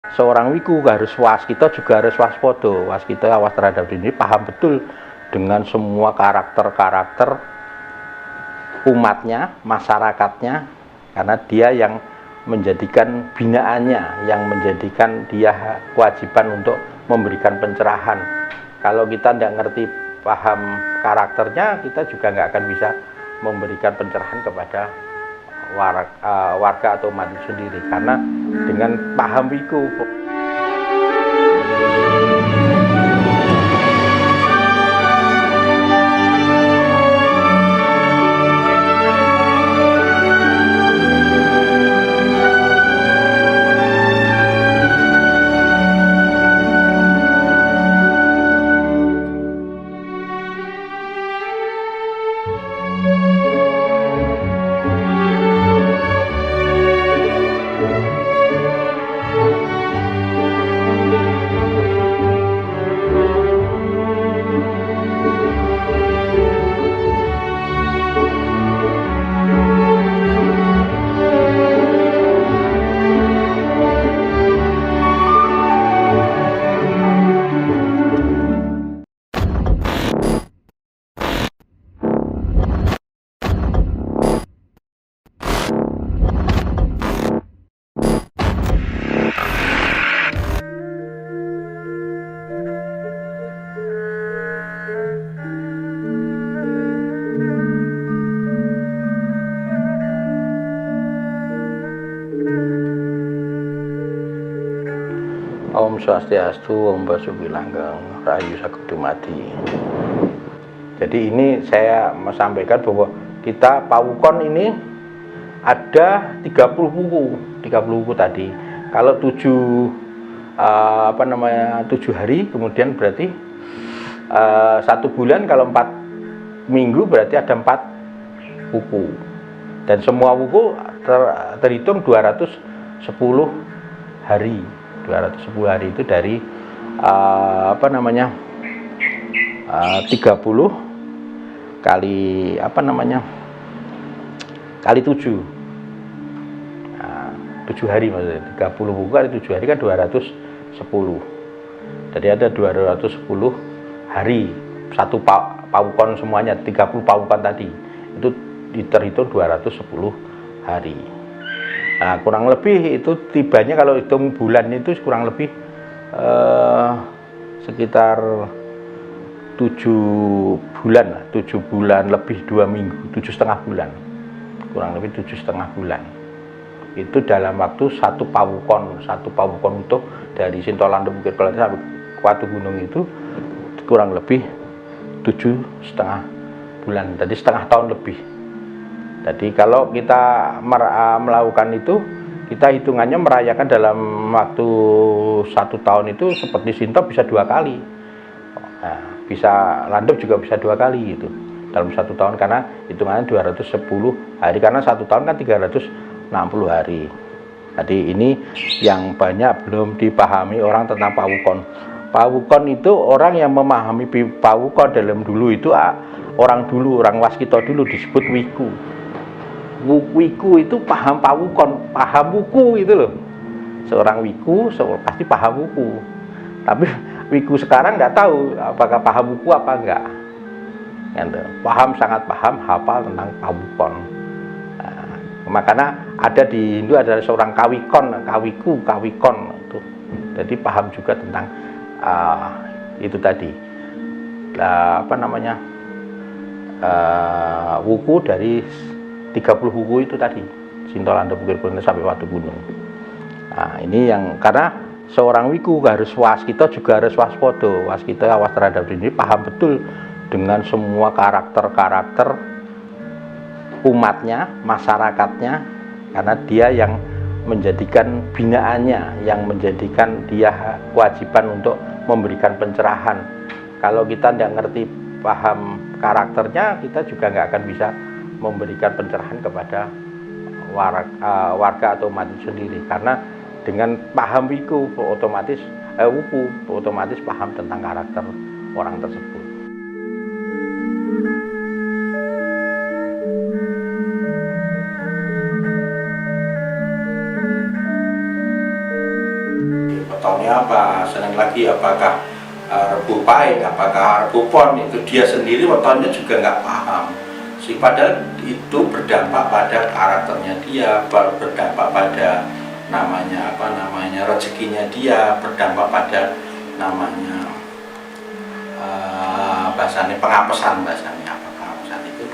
Seorang wiku harus kita juga harus waspada. Kita awas terhadap diri, paham betul dengan semua karakter-karakter umatnya, masyarakatnya, karena dia yang menjadikan binaannya, yang menjadikan dia kewajiban untuk memberikan pencerahan. Kalau kita tidak ngerti paham karakternya, kita juga nggak akan bisa memberikan pencerahan kepada warga atau umat itu sendiri, karena dengan paham wiku. Om Swastiastu, Om Basuki Langgeng, Rahayu Saged Dumadi. Jadi ini saya mau sampaikan bahwa kita Pawukon ini ada 30 buku, 30 buku tadi. Kalau 7 hari, kemudian berarti 1 bulan, kalau 4 minggu berarti ada 4 buku. Dan semua buku terhitung 210 hari. 210 hari itu dari 30 kali kali 7. 7 hari maksudnya. 30 buku kali 7 hari kan 210. Jadi ada 210 hari satu Pawukon semuanya, 30 Pawukon tadi. Itu terhitung 210 hari. Nah, kurang lebih itu tibanya kalau hitung bulan itu kurang lebih sekitar 7 bulan, 7 bulan lebih 2 minggu, 7,5 bulan, kurang lebih 7,5 bulan. Itu dalam waktu satu Pawukon untuk dari Sintolando Bukit Kelati sampai Watu Gunung itu kurang lebih 7,5 bulan, jadi setengah tahun lebih. Jadi kalau kita melakukan itu, kita hitungannya merayakan dalam waktu 1 tahun itu seperti Sinto bisa 2 kali. Nah, bisa Landep juga bisa 2 kali gitu dalam 1 tahun, karena hitungannya 210 hari, karena 1 tahun kan 360 hari. Jadi ini yang banyak belum dipahami orang tentang Pawukon. Pawukon itu orang yang memahami Pawukon dalam dulu itu orang Waskita dulu disebut wiku. Wiku itu paham Pawukon, paham wuku itu loh. Seorang wiku pasti paham wuku. Tapi wiku sekarang nggak tahu apakah paham wuku apa enggak. Paham, sangat paham, hafal tentang Pawukon. Nah, makanya ada di Hindu ada seorang kawikon itu. Jadi paham juga tentang itu tadi. Wuku dari 30 buku itu tadi, Sintolando Bukit Kelati sampai Watu Gunung. Nah, ini yang karena seorang wiku harus kita juga harus waspada. Kita awas terhadap diri, paham betul dengan semua karakter-karakter umatnya, masyarakatnya, karena dia yang menjadikan binaannya, yang menjadikan dia kewajiban untuk memberikan pencerahan. Kalau kita tidak ngerti paham karakternya, kita juga nggak akan bisa memberikan pencerahan kepada warga atau umat itu sendiri, karena dengan paham wiku otomatis paham tentang karakter orang tersebut. wetonnya apa, Senin lagi apakah Rebo Pahing, apakah Rebo Pon, itu dia sendiri wetonnya juga nggak paham. Padahal itu berdampak pada karakternya dia, berdampak pada rezekinya dia, berdampak pada bahasanya pengapesan, bahasanya apa pengapesan itu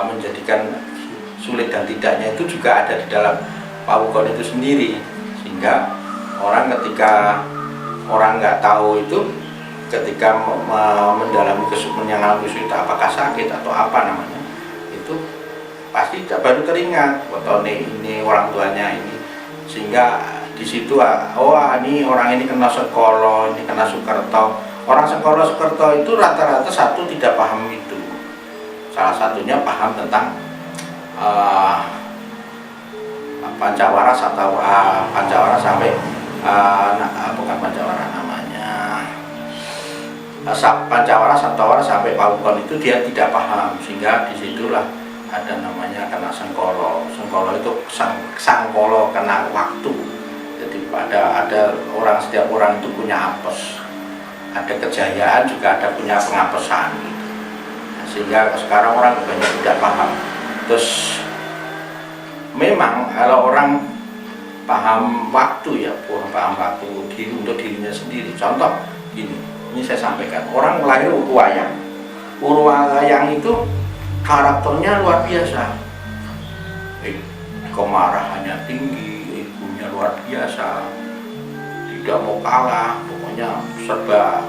menjadikan sulit dan tidaknya itu juga ada di dalam pawukon itu sendiri, sehingga orang ketika orang nggak tahu itu, ketika mendalami mengalami kesulitan apakah sakit atau apa namanya, itu pasti baru teringat wetone ini orang tuanya ini, sehingga di situ ini orang ini kena Sekolo, ini kena Sukerto. Orang Sekolo Sukerto itu rata-rata satu tidak paham itu, salah satunya paham tentang Pancawara atau Pancawara sampai bukan Pancawara namanya, Pancawara Santawara sampai pawukon itu dia tidak paham, sehingga disitulah ada namanya kena Sengkolo. Sengkolo itu sangkolo, kena waktu. Jadi ada orang, setiap orang itu punya apes, ada kejayaan juga ada punya pengapesan gitu. Nah, sehingga sekarang orang banyak tidak paham. Terus memang kalau orang paham waktu ya, paham waktu untuk dirinya sendiri. Contoh gini, ini saya sampaikan, orang lahir Uruwayang. Uruwayang itu karakternya luar biasa. Kemarahannya tinggi, ibunya luar biasa, tidak mau kalah, pokoknya serba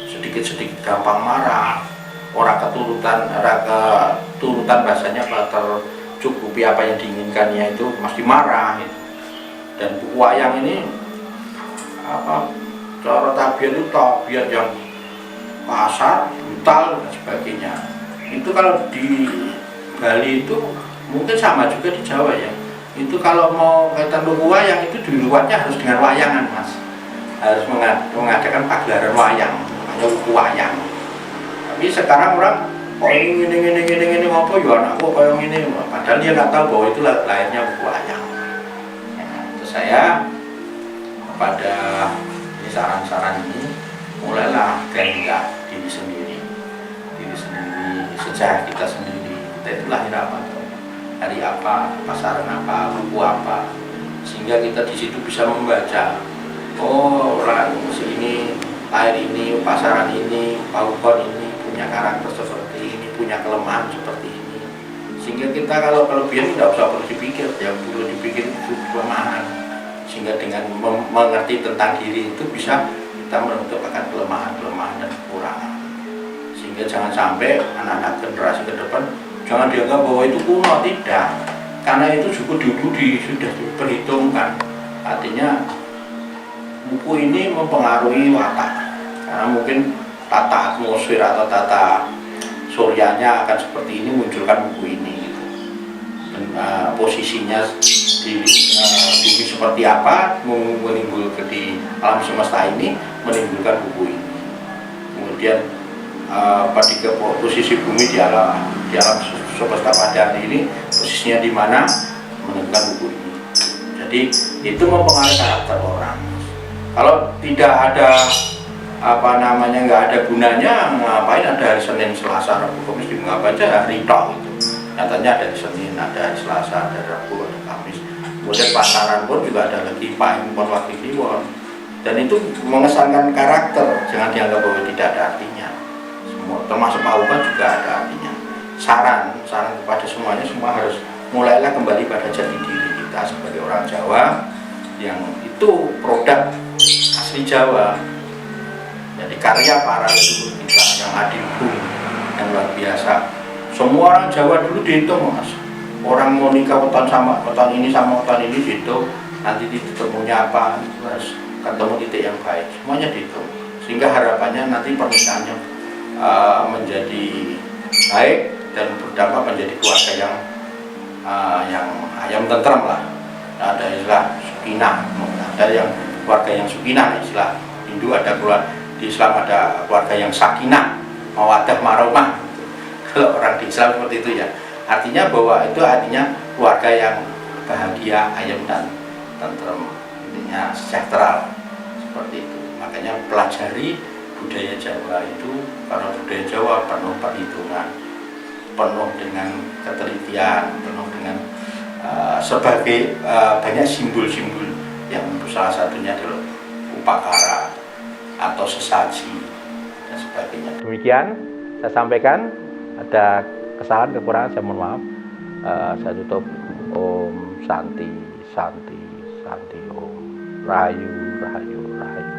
sedikit-sedikit gampang marah. Orang keturutan bahasanya tercukupi apa yang diinginkannya itu mesti marah gitu. Dan buku wayang ini cara tabiat itu tabiat yang kasar, brutal dan sebagainya. Itu kalau di Bali itu mungkin sama juga di Jawa ya. Itu kalau mau kaitan buku wayang itu diluatnya harus dengan wayangan, Mas. Harus mengadakan pagelaran wayang, namanya buku wayang. Tapi sekarang orang ini apa ya anakku kayak ini, padahal dia nggak tahu bahwa itu lahirnya buku wayang. Terus saya pada saran-saran ini mulailah ganti diri sendiri, sejarah kita sendiri. Kita itu lahir apa, hari apa, pasaran apa, buku apa, sehingga kita di situ bisa membaca. Oh, orang ini lahir ini, pasaran ini, pawukon ini punya karakter seperti ini, punya kelemahan seperti ini, sehingga kita kalau kelebihan tidak usah perlu dipikir, yang perlu dipikir itu kelemahan, sehingga dengan mengerti tentang diri itu bisa kita menentukan kelemahan-kelemahan dan kekurangan, sehingga jangan sampai anak-anak generasi ke depan jangan dianggap bahwa itu kuno, tidak, karena itu juga dulu sudah diperhitungkan. Artinya buku ini mempengaruhi watak, karena mungkin tata atmosfer atau tata suryanya akan seperti ini, munculkan buku ini gitu. Dan posisinya di bumi seperti apa menimbulkan di alam semesta ini, menimbulkan buku ini. Kemudian pada posisi bumi di alam semesta pada hari ini posisinya di mana, menentukan buku ini. Jadi itu mempengaruhi karakter orang. Kalau tidak ada nggak ada gunanya, ngapain ada hari Senin, Selasa, Rabu, Kamis, ngapain aja hari tok gitu. Nyatanya ada di Senin, ada hari Selasa, ada Rabu, ada Kamis. Kemudian pasaran pun juga ada lagi Pahing Pon, Wage Kliwon. Dan itu mengesankan karakter, jangan dianggap bahwa tidak ada artinya. Semua termasuk pawukon juga ada artinya. Saran kepada semuanya, semua harus mulailah kembali pada jati diri kita sebagai orang Jawa, yang itu produk asli Jawa. Jadi karya para leluhur kita yang adiluhung, yang luar biasa. Semua orang Jawa dulu dihitung, Mas. Orang mau nikah weton sama weton ini sama weton ini dihitung. Nanti ditemunya apa, harus ketemu titik yang baik. Semuanya dihitung. Sehingga harapannya nanti pernikahannya menjadi baik dan berdampak menjadi keluarga yang ayam tentram lah. Ada istilah sukinah, ada yang keluarga yang sukinah, istilah Hindu ada keluarga. Di Islam ada keluarga yang sakinah, mawaddah marahmah. Kalau orang di Islam seperti itu ya. Artinya bahwa itu artinya keluarga yang bahagia, ayam dan tentrem, intinya sejahtera seperti itu. Makanya pelajari budaya Jawa itu, karena budaya Jawa penuh perhitungan, penuh dengan ketelitian, penuh dengan sebagai banyak simbol-simbol yang salah satunya adalah upakara atau sesaji dan sebagainya. Demikian saya sampaikan, ada kesalahan kekurangan saya mohon maaf. Saya tutup. Om Santi Santi Santi Om Rahayu Rahayu Rahayu.